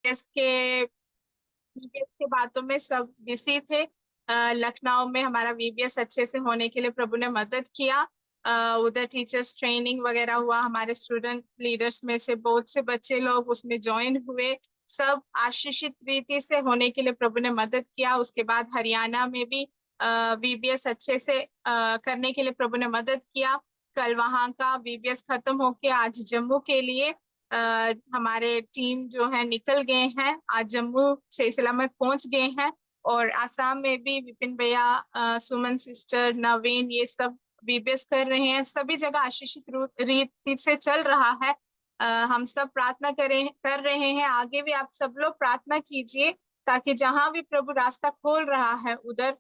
के वीबीएस के बातों में सब बिजी थे। लखनऊ में हमारा वीबीएस अच्छे से होने के लिए प्रभु ने मदद किया। उधर टीचर्स ट्रेनिंग वगैरह हुआ, हमारे स्टूडेंट लीडर्स में से बहुत से बच्चे लोग उसमें ज्वाइन हुए। सब आशीषित रीति से होने के लिए प्रभु ने मदद किया। उसके बाद हरियाणा में भी वीबीएस अच्छे से करने के लिए प्रभु ने मदद किया। कल वहां का वीबीएस खत्म होके आज जम्मू के लिए हमारे टीम जो है निकल गए हैं। आज जम्मू सही सलामत पहुंच गए हैं। और आसाम में भी विपिन भैया, सुमन सिस्टर, नवीन, ये सब वीबीएस कर रहे हैं। सभी जगह आशीषित रीति से चल रहा है। हम सब प्रार्थना कर रहे हैं। आगे भी आप सब लोग प्रार्थना कीजिए ताकि जहां भी प्रभु रास्ता खोल रहा है उधर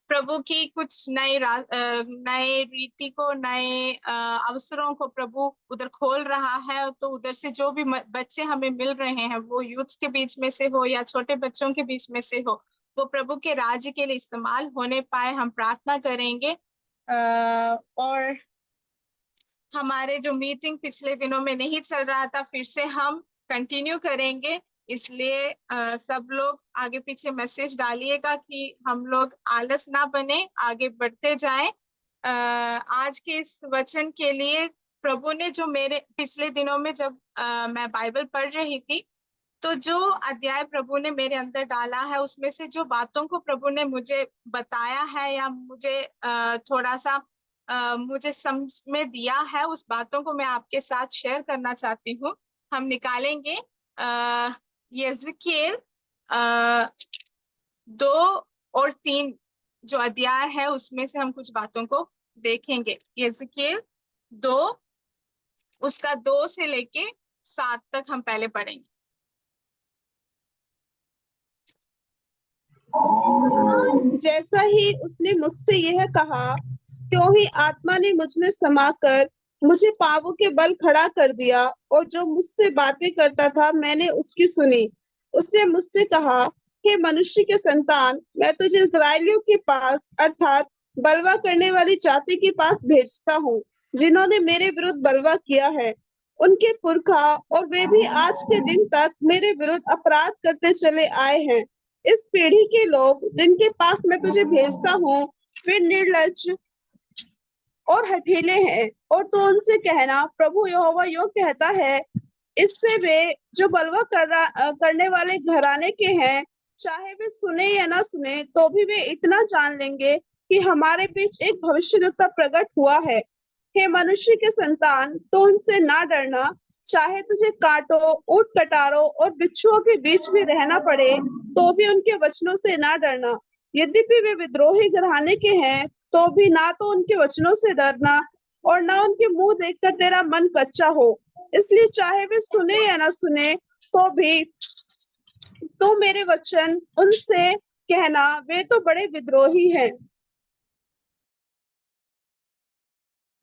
प्रभु की कुछ नए रीति को, नए अवसरों को प्रभु उधर खोल रहा है। तो उधर से जो भी बच्चे हमें मिल रहे हैं, वो यूथ्स के बीच में से हो या छोटे बच्चों के बीच में से हो, वो प्रभु के राज्य के लिए इस्तेमाल होने पाए, हम प्रार्थना करेंगे। और हमारे जो मीटिंग पिछले दिनों में नहीं चल रहा था, फिर से हम कंटिन्यू करेंगे। इसलिए सब लोग आगे पीछे मैसेज डालिएगा कि हम लोग आलस ना बने, आगे बढ़ते जाएं। आज के इस वचन के लिए प्रभु ने जो मेरे पिछले दिनों में जब मैं बाइबल पढ़ रही थी, तो जो अध्याय प्रभु ने मेरे अंदर डाला है, उसमें से जो बातों को प्रभु ने मुझे बताया है या मुझे थोड़ा सा मुझे समझ में दिया है, उस बातों को मैं आपके साथ शेयर करना चाहती हूँ। हम निकालेंगे यिर्मयाह 2 और 3 जो अध्याय है, उसमें से हम कुछ बातों को देखेंगे। यिर्मयाह 2, उसका 2 से लेके 7 तक हम पहले पढ़ेंगे। जैसा ही उसने मुझसे यह कहा, क्यों ही आत्मा ने मुझ में समाकर मुझे पांवों के बल खड़ा कर दिया, और जो मुझसे बातें करता था मैंने उसकी सुनी। उसने मुझसे कहा, हे मनुष्य के संतान, मैं तुझे इस्राएलियों के पास अर्थात बलवा करने वाली जाति के पास भेजता हूँ, जिन्होंने मेरे विरुद्ध बलवा किया है। उनके पुरखा और वे भी आज के दिन तक मेरे विरुद्ध अपराध करते चले आए हैं। इस पीढ़ी के लोग जिनके पास मैं तुझे भेजता हूँ, वे निर्लज्ज और हठीले हैं। और तो उनसे कहना, प्रभु यहोवा यूं कहता है, इससे वे जो बलवा करने वाले घराने के हैं, चाहे वे सुने या ना सुने, तो भी वे इतना जान लेंगे कि हमारे बीच एक भविष्यद्वक्ता प्रकट हुआ है। हे मनुष्य के संतान, तो उनसे ना डरना, चाहे तुझे कांटों, ऊंट कटारों और बिच्छुओं के बीच में रहना पड़े, तो भी उनके वचनों से ना डरना। यद्यपि वे विद्रोही घराने के हैं, तो भी ना तो उनके वचनों से डरना और ना उनके मुंह देखकर तेरा मन कच्चा हो। इसलिए चाहे वे सुने या ना सुने, तो भी तो मेरे वचन उनसे कहना, वे तो बड़े विद्रोही हैं।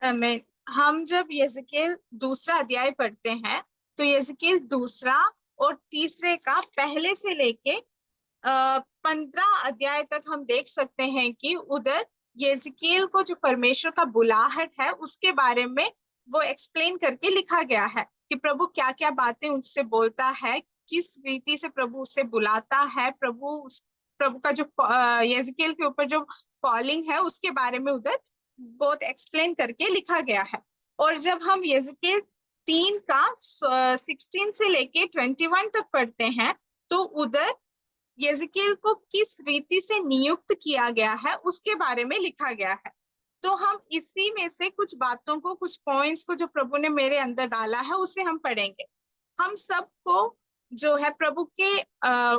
में हम जब यिर्मयाह 2 अध्याय पढ़ते हैं, तो यिर्मयाह 2 और 3 का पहले से लेके 15 अध्याय तक हम देख सकते हैं कि उधर यिर्मयाह को जो परमेश्वर का बुलाहट है उसके बारे में वो एक्सप्लेन करके लिखा गया है कि प्रभु क्या क्या बातें उससे बोलता है, किस रीति से प्रभु उससे बुलाता है। प्रभु का जो यिर्मयाह के ऊपर जो कॉलिंग है उसके बारे में उधर बहुत एक्सप्लेन करके लिखा गया है। और जब हम यिर्मयाह 3 का 16 से लेके 21 तक पढ़ते हैं, तो उधर यिर्मयाह को किस रीति से नियुक्त किया गया है उसके बारे में लिखा गया है। तो हम इसी में से कुछ बातों को, कुछ पॉइंट्स को जो प्रभु ने मेरे अंदर डाला है उसे हम पढ़ेंगे। हम सबको जो है प्रभु के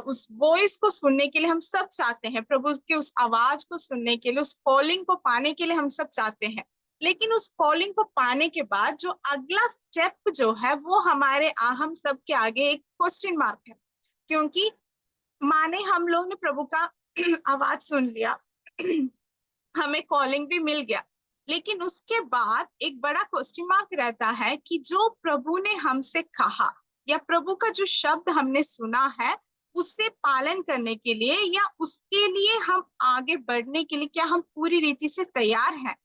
उस वॉइस को सुनने के लिए हम सब चाहते हैं, प्रभु की उस आवाज को सुनने के लिए, उस कॉलिंग को पाने के लिए हम सब चाहते हैं। लेकिन उस कॉलिंग को पाने के बाद जो अगला स्टेप जो है वो हम सब के आगे एक क्वेश्चन मार्क है। क्योंकि माने हम लोग ने प्रभु का आवाज सुन लिया, हमें कॉलिंग भी मिल गया, लेकिन उसके बाद एक बड़ा क्वेश्चन मार्क रहता है कि जो प्रभु ने हमसे कहा या प्रभु का जो शब्द हमने सुना है उससे पालन करने के लिए या उसके लिए हम आगे बढ़ने के लिए क्या हम पूरी रीति से तैयार हैं।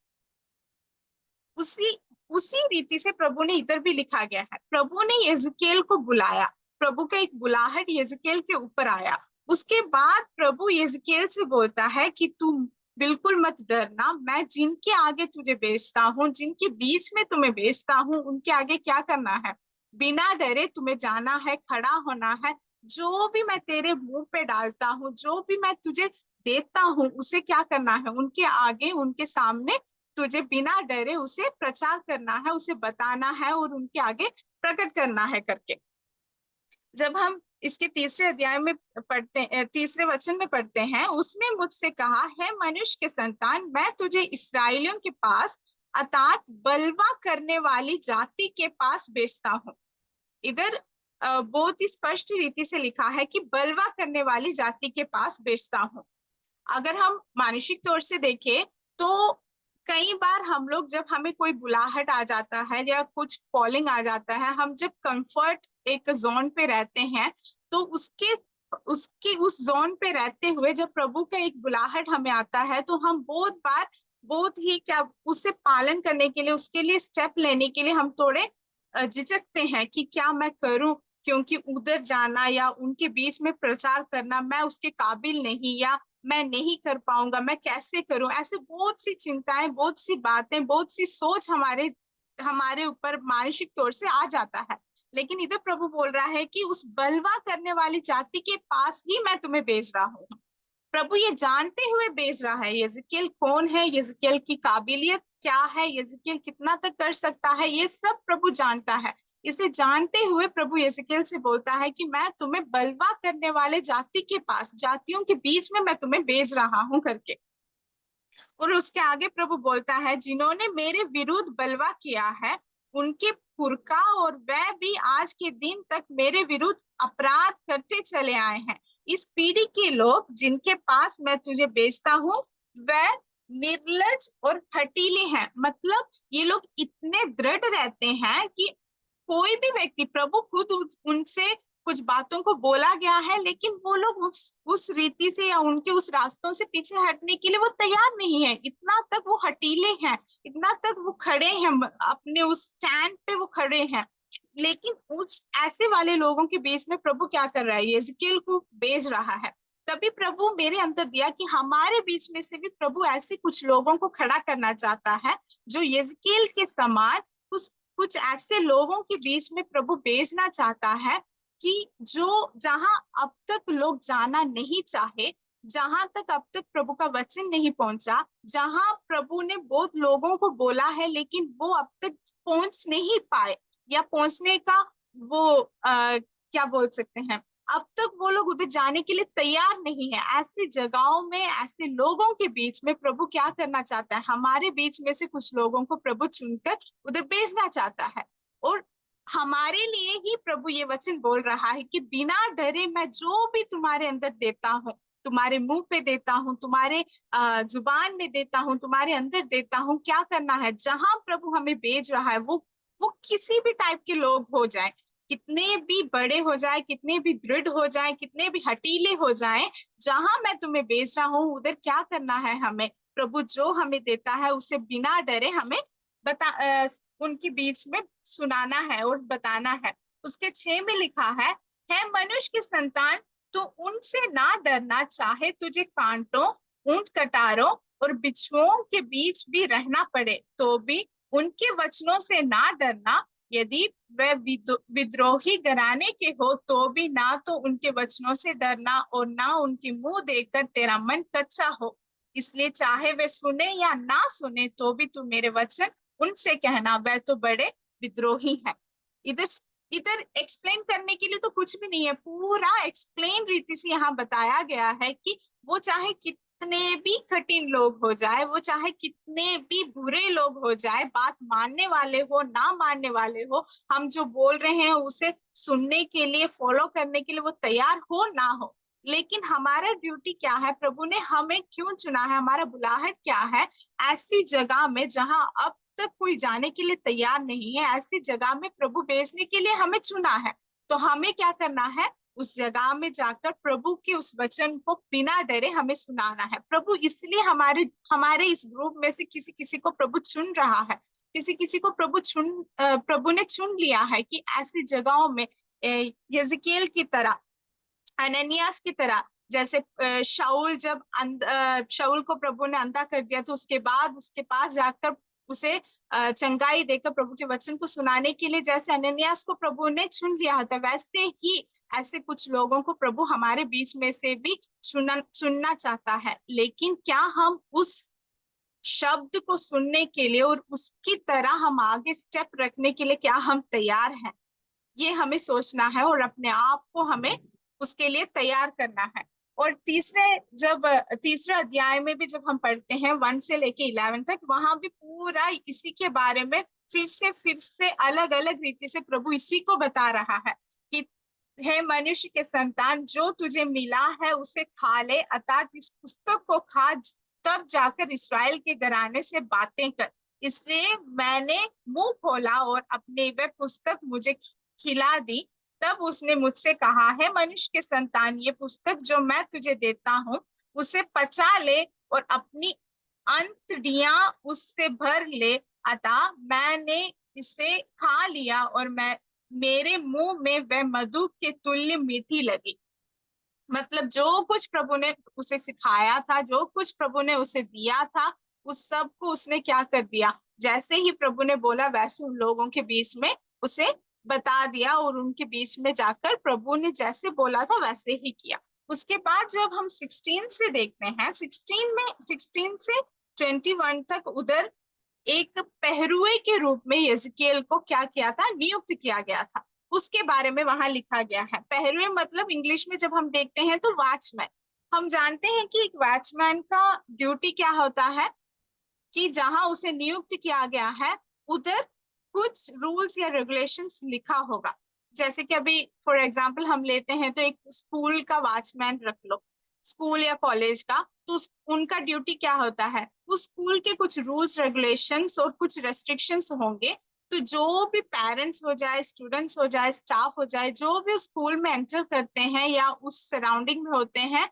उसी उसी रीति से प्रभु ने इधर भी लिखा गया है। प्रभु ने यिर्मयाह को बुलाया, प्रभु का एक बुलाहट यिजकेल के ऊपर आया। उसके बाद प्रभु यिजकेल से बोलता है कि तुम बिल्कुल मत डरना, मैं जिनके आगे तुझे भेजता हूँ, जिनके बीच में तुम्हें भेजता हूँ, उनके आगे क्या करना है, बिना डरे तुम्हें जाना है, खड़ा होना है। जो भी मैं तेरे मुंह पे डालता हूँ, जो भी मैं तुझे देता हूँ, उसे क्या करना है, उनके आगे, उनके सामने तुझे बिना डरे उसे प्रचार करना है, उसे बताना है और उनके आगे प्रकट करना है करके। जब हम इसके तीसरे अध्याय में पढ़ते, तीसरे वचन में पढ़ते हैं, उसने मुझसे कहा, है मनुष्य के संतान, मैं तुझे इसराइलियों के पास अर्थात बलवा करने वाली जाति के पास भेजता हूँ। इधर बहुत ही स्पष्ट रीति से लिखा है कि बलवा करने वाली जाति के पास भेजता हूँ। अगर हम मानसिक तौर से देखें तो कई बार हम लोग, जब हमें कोई बुलाहट आ जाता है या कुछ कॉलिंग आ जाता है, हम जब कंफर्ट एक जोन पे रहते हैं, तो उसके उसकी उस जोन पे रहते हुए जब प्रभु का एक बुलाहट हमें आता है, तो हम बहुत बार बहुत ही क्या उसे पालन करने के लिए, उसके लिए स्टेप लेने के लिए हम थोड़े झिझकते हैं कि क्या मैं करूं, क्योंकि उधर जाना या उनके बीच में प्रचार करना मैं उसके काबिल नहीं, या मैं नहीं कर पाऊंगा, मैं कैसे करूं। ऐसे बहुत सी चिंताएं, बहुत सी बातें, बहुत सी सोच हमारे हमारे ऊपर मानसिक तौर से आ जाता है। लेकिन इधर प्रभु बोल रहा है कि उस बलवा करने वाली जाति के पास ही मैं तुम्हें भेज रहा हूँ। प्रभु ये जानते हुए भेज रहा है, यिजकेल कौन है, यिजकेल की काबिलियत क्या है, यिजकेल कितना तक कर सकता है, ये सब प्रभु जानता है। इसे जानते हुए प्रभु यिजकेल से बोलता है कि मैं तुम्हें बलवा करने वाले जाति के पास, जातियों के बीच में मैं तुम्हें भेज रहा हूं करके। और उसके आगे प्रभु बोलता है, जिन्होंने मेरे विरुद्ध बलवा किया है, उनके पुरखा और वह भी आज के दिन तक मेरे विरुद्ध अपराध करते चले आए हैं। इस पीढ़ी के लोग जिनके पास मैं तुझे भेजता हूँ, वह निर्लज और हठीले हैं। मतलब ये लोग इतने दृढ़ रहते हैं कि कोई भी व्यक्ति, प्रभु खुद उनसे कुछ बातों को बोला गया है, लेकिन वो लोग उस रीति से या उनके उस रास्तों से पीछे हटने के लिए वो तैयार नहीं है। इतना तक वो हटीले हैं, इतना तक वो खड़े हैं, अपने उस स्टैंड पे वो खड़े हैं। लेकिन उस ऐसे वाले लोगों के बीच में प्रभु क्या कर रहा है, यिजकेल को भेज रहा है। तभी प्रभु मेरे अंदर दिया कि हमारे बीच में से भी प्रभु ऐसे कुछ लोगों को खड़ा करना चाहता है, जो यिजकेल के समान कुछ ऐसे लोगों के बीच में प्रभु भेजना चाहता है कि जो जहां अब तक लोग जाना नहीं चाहे, जहां तक अब तक प्रभु का वचन नहीं पहुंचा, जहां प्रभु ने बहुत लोगों को बोला है लेकिन वो अब तक पहुंच नहीं पाए, या पहुंचने का वो क्या बोल सकते हैं, अब तक वो लोग उधर जाने के लिए तैयार नहीं है। ऐसी जगहों में, ऐसे लोगों के बीच में प्रभु क्या करना चाहता है, हमारे बीच में से कुछ लोगों को प्रभु चुनकर उधर भेजना चाहता है। और हमारे लिए ही प्रभु ये वचन बोल रहा है कि बिना डरे मैं जो भी तुम्हारे अंदर देता हूँ, तुम्हारे मुंह पे देता हूँ, तुम्हारे जुबान में देता हूँ, तुम्हारे अंदर देता हूँ, क्या करना है, जहां प्रभु हमें भेज रहा है, वो किसी भी टाइप के लोग हो जाए, कितने भी बड़े हो जाए, कितने भी दृढ़ हो जाए, कितने भी हटीले हो जाए, जहां मैं तुम्हें भेज रहा हूँ उधर क्या करना है हमें, प्रभु जो हमें देता है उसे बिना डरे हमें उनके बीच में सुनाना है और बताना है। उसके 6 में लिखा है मनुष्य के संतान, तो उनसे ना डरना, चाहे तुझे कांटों, ऊंट कटारों और बिच्छुओं के बीच भी रहना पड़े तो भी उनके वचनों से ना डरना। यदि वे विद्रोही घराने के हो तो भी ना तो उनके वचनों से डरना और ना उनके मुंह देखकर तेरा मन कच्चा हो। इसलिए चाहे वे सुने या ना सुने तो भी तू मेरे वचन उनसे कहना, वह तो बड़े विद्रोही है। इधर इधर एक्सप्लेन करने के लिए तो कुछ भी नहीं है, पूरा एक्सप्लेन रीति से यहाँ बताया गया है कि वो चाहे कितने भी कठिन लोग हो जाए, वो चाहे कितने भी बुरे लोग हो जाए, बात मानने वाले हो ना मानने वाले हो, हम जो बोल रहे हैं उसे सुनने के लिए, फॉलो करने के लिए वो तैयार हो ना हो, लेकिन हमारा ड्यूटी क्या है, प्रभु ने हमें क्यों चुना है, हमारा बुलाहट क्या है, ऐसी जगह में जहां अब तक कोई जाने के लिए तैयार नहीं है, ऐसी जगह में प्रभु भेजने के लिए हमें चुना है। तो हमें क्या करना है, उस जगह में जाकर प्रभु के उस वचन को बिना डरे हमें सुनाना है। प्रभु इसलिए हमारे हमारे इस ग्रुप में से किसी किसी को प्रभु चुन रहा है, किसी किसी को प्रभु ने चुन लिया है कि ऐसी जगहों में, यिज्कियेल की तरह, अननियास की तरह, जैसे शाऊल को प्रभु ने अंधा कर दिया, तो उसके बाद उसके पास जाकर उसे चंगाई देकर प्रभु के वचन को सुनाने के लिए जैसे अननियास को प्रभु ने चुन लिया था, वैसे ही ऐसे कुछ लोगों को प्रभु हमारे बीच में से भी चुनना चाहता है। लेकिन क्या हम उस शब्द को सुनने के लिए और उसकी तरह हम आगे स्टेप रखने के लिए क्या हम तैयार हैं? ये हमें सोचना है और अपने आप को हमें उसके लिए तैयार करना है। और तीसरे अध्याय में भी जब हम पढ़ते हैं 1 से लेके 11 तक, वहां भी पूरा इसी के बारे में फिर से अलग अलग रीति से प्रभु इसी को बता रहा है कि हे मनुष्य के संतान, जो तुझे मिला है उसे खा ले, अर्थात इस पुस्तक को खा, तब जाकर इस्राएल के घराने से बातें कर। इसलिए मैंने मुंह खोला और अपनी वह पुस्तक मुझे खिला दी। तब उसने मुझसे कहा, है मनुष्य के संतान, ये पुस्तक जो मैं तुझे देता हूँ उसे पचा ले और अपनी अंतड़ियां उससे भर ले। अतः मैंने इसे खा लिया और मेरे मुंह में वह मधु के तुल्य मीठी लगी। मतलब जो कुछ प्रभु ने उसे सिखाया था, जो कुछ प्रभु ने उसे दिया था, उस सब को उसने क्या कर दिया, जैसे ही प्रभु ने बोला वैसे उन लोगों के बीच में उसे बता दिया और उनके बीच में जाकर प्रभु ने जैसे बोला था वैसे ही किया। उसके बाद जब हम 16 से देखते हैं, 16 से 21 तक, उधर एक पहरुए के रूप में यिज्कियेल को क्या किया था, नियुक्त किया गया था। उसके बारे में वहां लिखा गया है। पहरुए मतलब इंग्लिश में जब हम देखते हैं तो वॉचमैन। हम जानते हैं कि एक वॉचमैन का ड्यूटी क्या होता है कि जहां उसे नियुक्त किया गया है उधर कुछ रूल्स या रेगुलेशंस लिखा होगा। जैसे कि अभी फॉर एग्जांपल हम लेते हैं तो एक स्कूल का वॉचमैन रख लो, स्कूल या कॉलेज का, तो उनका ड्यूटी क्या होता है, उस स्कूल के कुछ रूल्स रेगुलेशंस और कुछ रेस्ट्रिक्शंस होंगे। तो जो भी पेरेंट्स हो जाए, स्टूडेंट्स हो जाए, स्टाफ हो जाए, जो भी उस स्कूल में एंटर करते हैं या उस सराउंडिंग में होते हैं,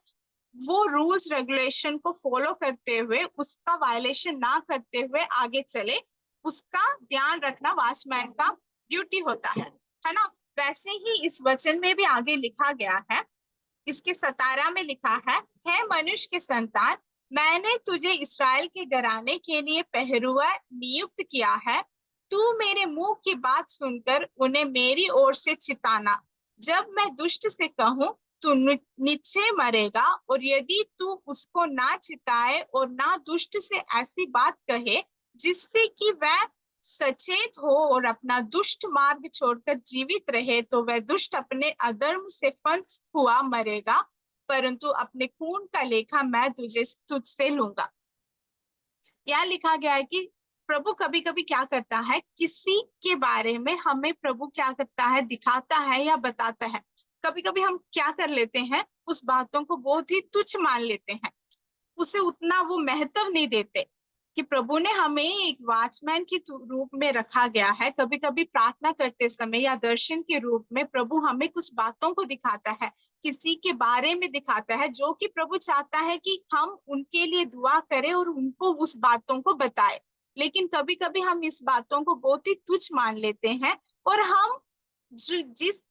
वो रूल्स रेगुलेशन को फॉलो करते हुए, उसका वायलेशन ना करते हुए आगे चले, उसका ध्यान रखना वॉचमैन का ड्यूटी होता है ना। वैसे ही इस वचन में भी आगे लिखा गया है, इसके 17 में लिखा है मनुष्य के संतान, मैंने तुझे इस्राएल के घराने के लिए पहरुआ नियुक्त किया है। तू मेरे मुंह की बात सुनकर उन्हें मेरी ओर से चिताना। जब मैं दुष्ट से कहूं तू निश्चय मरेगा, और यदि तू उसको ना चिताए और ना दुष्ट से ऐसी बात कहे जिससे कि वह सचेत हो और अपना दुष्ट मार्ग छोड़कर जीवित रहे, तो वह दुष्ट अपने अधर्म से फंस हुआ मरेगा, परंतु अपने खून का लेखा मैं तुझसे लूंगा। यहाँ लिखा गया है कि प्रभु कभी कभी क्या करता है, किसी के बारे में हमें प्रभु क्या करता है, दिखाता है या बताता है। कभी कभी हम क्या कर लेते हैं, उस बातों को बहुत ही तुच्छ मान लेते हैं, उसे उतना वो महत्व नहीं देते कि प्रभु ने हमें एक वॉचमैन के रूप में रखा गया है। कभी कभी प्रार्थना करते समय या दर्शन के रूप में प्रभु हमें कुछ बातों को दिखाता है, किसी के बारे में दिखाता है, जो कि प्रभु चाहता है कि हम उनके लिए दुआ करें और उनको उस बातों को बताए। लेकिन कभी कभी हम इस बातों को बहुत ही तुच्छ मान लेते हैं और हम जिस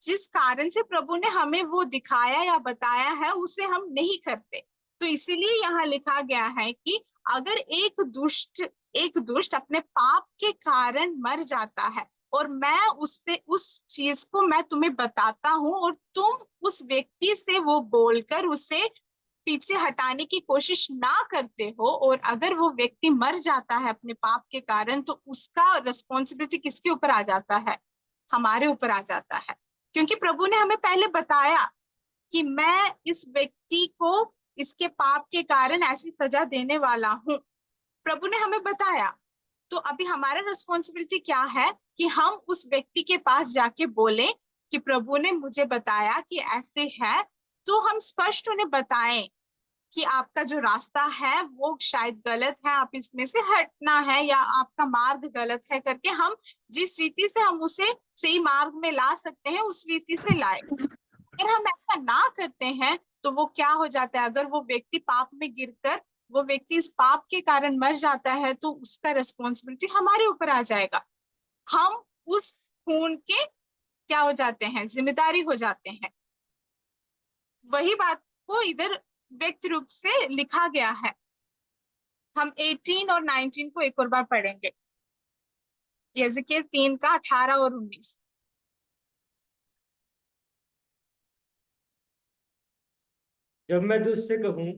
जिस कारण से प्रभु ने हमें वो दिखाया या बताया है उसे हम नहीं करते। तो इसीलिए यहाँ लिखा गया है कि अगर एक दुष्ट अपने पाप के कारण मर जाता है और मैं उस चीज को मैं तुम्हें बताता हूँ और तुम उस व्यक्ति से वो बोलकर उसे पीछे हटाने की कोशिश ना करते हो, और अगर वो व्यक्ति मर जाता है अपने पाप के कारण, तो उसका रिस्पॉन्सिबिलिटी किसके ऊपर आ जाता है, हमारे ऊपर आ जाता है। क्योंकि प्रभु ने हमें पहले बताया कि मैं इस व्यक्ति को इसके पाप के कारण ऐसी सजा देने वाला हूं, प्रभु ने हमें बताया। तो अभी हमारा रिस्पॉन्सिबिलिटी क्या है कि हम उस व्यक्ति के पास जाके बोले कि प्रभु ने मुझे बताया कि ऐसे है, तो हम स्पष्ट उन्हें बताएं कि आपका जो रास्ता है वो शायद गलत है, आप इसमें से हटना है, या आपका मार्ग गलत है करके हम जिस रीति से हम उसे सही मार्ग में ला सकते हैं उस रीति से लाए। अगर हम ऐसा ना करते हैं तो वो क्या हो जाता है, अगर वो व्यक्ति पाप में गिरकर वो व्यक्ति इस पाप के कारण मर जाता है तो उसका रिस्पॉन्सिबिलिटी हमारे ऊपर आ जाएगा। हम उस खून के क्या हो जाते हैं, जिम्मेदारी हो जाते हैं। वही बात को इधर व्यक्त रूप से लिखा गया है। हम 18 और 19 को एक और बार पढ़ेंगे, यहेजकेल 3 का 18 और 19। जब मैं दुष्ट से कहूँ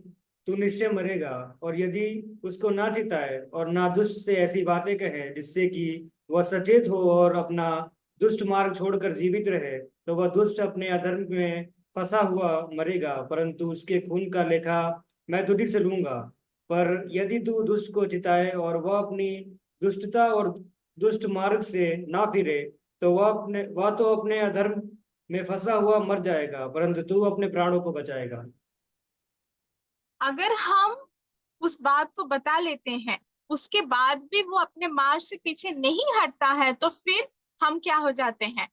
तू निश्चय मरेगा, और यदि उसको ना चिताए और ना दुष्ट से ऐसी बातें कहे जिससे कि वह सचेत हो और अपना दुष्ट मार्ग छोड़कर जीवित रहे, तो वह दुष्ट अपने अधर्म में फंसा हुआ मरेगा, परंतु उसके खून का लेखा मैं तुझी से लूंगा। पर यदि तू दुष्ट को चिताए और वह अपनी दुष्टता और दुष्ट मार्ग से ना फिरे, तो वह तो अपने अधर्म में फंसा हुआ मर जाएगा, परंतु तू अपने प्राणों को बचाएगा। अगर हम उस बात को बता लेते हैं, उसके बाद भी वो अपने मार्ग से पीछे नहीं हटता है, तो फिर हम क्या हो जाते हैं,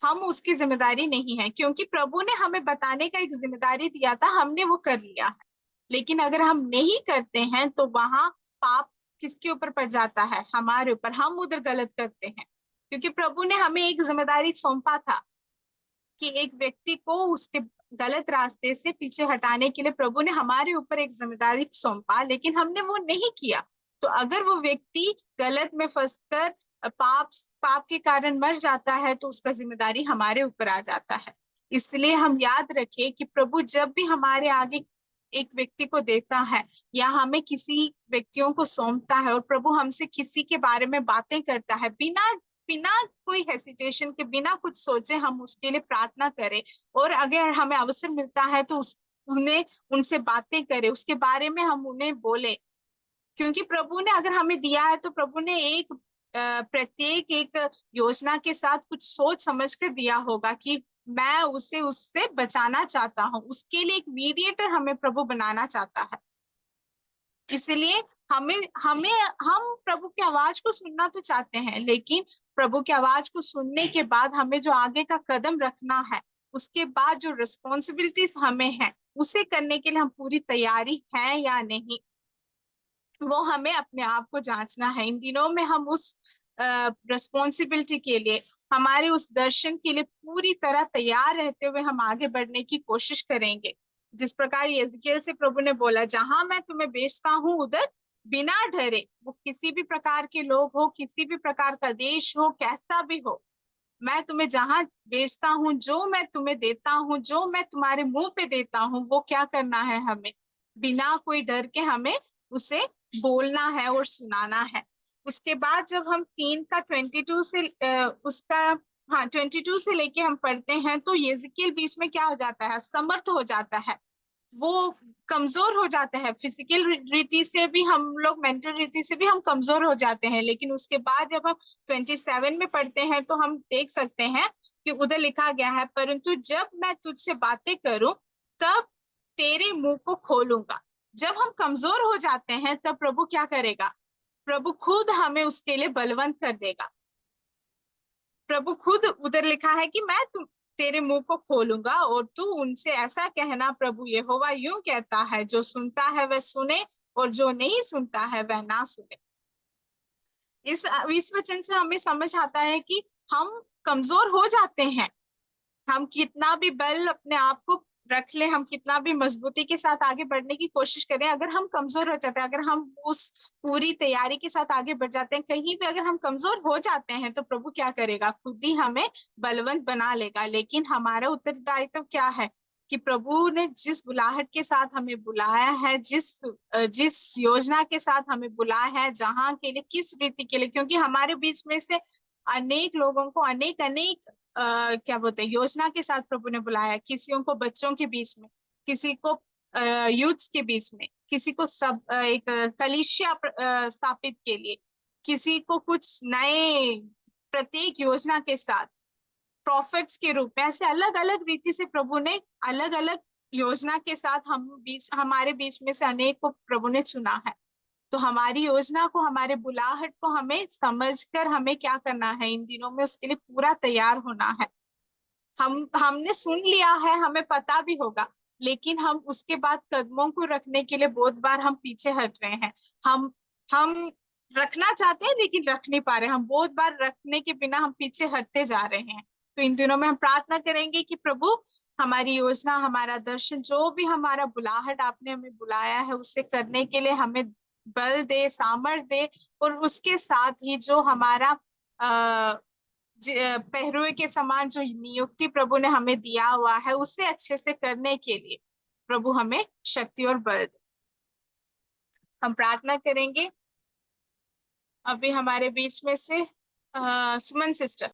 हम उसकी जिम्मेदारी नहीं है, क्योंकि प्रभु ने हमें बताने का एक जिम्मेदारी दिया था, हमने वो कर लिया है। लेकिन अगर हम नहीं करते हैं तो वहां पाप किसके ऊपर पड़ जाता है, हमारे ऊपर, हम उधर गलत करते हैं। क्योंकि प्रभु ने हमें एक जिम्मेदारी सौंपा था कि एक व्यक्ति को उसके गलत रास्ते से पीछे हटाने के लिए प्रभु ने हमारे ऊपर एक जिम्मेदारी सौंपा, लेकिन हमने वो नहीं किया। तो अगर वो व्यक्ति गलत में फंसकर पाप पाप के कारण मर जाता है, तो उसका जिम्मेदारी हमारे ऊपर आ जाता है। इसलिए हम याद रखें कि प्रभु जब भी हमारे आगे एक व्यक्ति को देता है या हमें किसी व्यक्तियों को सौंपता है, और प्रभु हमसे किसी के बारे में बातें करता है, बिना बिना कोई हेसिटेशन के, बिना कुछ सोचे हम उसके लिए प्रार्थना करें, और अगर हमें अवसर मिलता है तो उन्हें उनसे बातें करें, उसके बारे में हम उन्हें बोले। क्योंकि प्रभु ने अगर हमें दिया है तो प्रभु ने एक प्रत्येक एक योजना के साथ कुछ सोच समझ कर दिया होगा कि मैं उसे उससे बचाना चाहता हूँ, उसके लिए एक मीडिएटर हमें प्रभु बनाना चाहता है। इसलिए हमें हमें हम प्रभु की आवाज को सुनना तो चाहते हैं, लेकिन प्रभु की आवाज को सुनने के बाद हमें जो आगे का कदम रखना है, उसके बाद जो रिस्पॉन्सिबिलिटीज हमें है, उसे करने के लिए हम पूरी तैयारी है या नहीं, वो हमें अपने आप को जांचना है। इन दिनों में हम उस रिस्पॉन्सिबिलिटी के लिए, हमारे उस दर्शन के लिए पूरी तरह तैयार रहते हुए हम आगे बढ़ने की कोशिश करेंगे। जिस प्रकार यहेजकेल से प्रभु ने बोला, जहां मैं तुम्हें भेजता हूँ उधर बिना डरे, वो किसी भी प्रकार के लोग हो, किसी भी प्रकार का देश हो, कैसा भी हो, मैं तुम्हें जहां भेजता हूँ, जो मैं तुम्हें देता हूँ, जो मैं तुम्हारे मुंह पे देता हूँ, वो क्या करना है, हमें बिना कोई डर के हमें उसे बोलना है और सुनाना है। उसके बाद जब हम 3 का 22 से उसका 22 से लेके हम पढ़ते हैं, तो यहेजकेल बीच में क्या हो जाता है, समर्थ हो जाता है, वो कमजोर हो जाते हैं। फिजिकल रीति से भी हम लोग, मेंटल रीति से भी हम कमजोर हो जाते हैं। लेकिन उसके बाद जब हम 27 में पढ़ते हैं तो हम देख सकते हैं कि उधर लिखा गया है, परंतु जब मैं तुझसे बातें करूं तब तेरे मुंह को खोलूंगा। जब हम कमजोर हो जाते हैं तब प्रभु क्या करेगा, प्रभु खुद हमें उसके लिए बलवंत कर देगा। प्रभु खुद, उधर लिखा है कि मैं तेरे मुंह को खोलूंगा और तू उनसे ऐसा कहना, प्रभु यहोवा यूं कहता है, जो सुनता है वह सुने और जो नहीं सुनता है वह ना सुने। इस वचन से हमें समझ आता है कि हम कमजोर हो जाते हैं। हम कितना भी बल अपने आप को रख ले, हम कितना भी मजबूती के साथ आगे बढ़ने की कोशिश करें, अगर हम कमजोर हो जाते हैं, अगर हम उस पूरी तैयारी के साथ आगे बढ़ जाते हैं, कहीं भी अगर हम कमजोर हो जाते हैं, तो प्रभु क्या करेगा, खुद ही हमें बलवंत बना लेगा। लेकिन हमारा उत्तरदायित्व क्या है कि प्रभु ने जिस बुलाहट के साथ हमें बुलाया है, जिस योजना के साथ हमें बुलाया है, जहां के लिए, किस रीति के लिए, क्योंकि हमारे बीच में से अनेक लोगों को अनेक अनेक क्या बोलते हैं, योजना के साथ प्रभु ने बुलाया। किसी को बच्चों के बीच में, किसी को यूथ्स के बीच में, किसी को सब एक कलीसिया स्थापित के लिए, किसी को कुछ नए प्रत्येक योजना के साथ प्रॉफिट्स के रूप में, ऐसे अलग अलग रीति से प्रभु ने अलग अलग योजना के साथ हमारे बीच में से अनेक को प्रभु ने चुना है। तो हमारी योजना को, हमारे बुलाहट को हमें समझकर हमें क्या करना है, इन दिनों में उसके लिए पूरा तैयार होना है। हमने सुन लिया है, हमें पता भी होगा, लेकिन हम उसके बाद कदमों को रखने के लिए बहुत बार हम पीछे हट रहे हैं। हम रखना चाहते हैं लेकिन रख नहीं पा रहे, हम बहुत बार रखने के बिना हम पीछे हटते जा रहे हैं। तो इन दिनों में हम प्रार्थना करेंगे कि प्रभु हमारी योजना, हमारा दर्शन, जो भी हमारा बुलाहट आपने हमें बुलाया है उससे करने के लिए हमें बल दे, सामर्थ दे, और उसके साथ ही जो हमारा पहरुए के समान जो नियुक्ति प्रभु ने हमें दिया हुआ है उससे अच्छे से करने के लिए प्रभु हमें शक्ति और बल दे। हम प्रार्थना करेंगे। अभी हमारे बीच में से सुमन सिस्टर।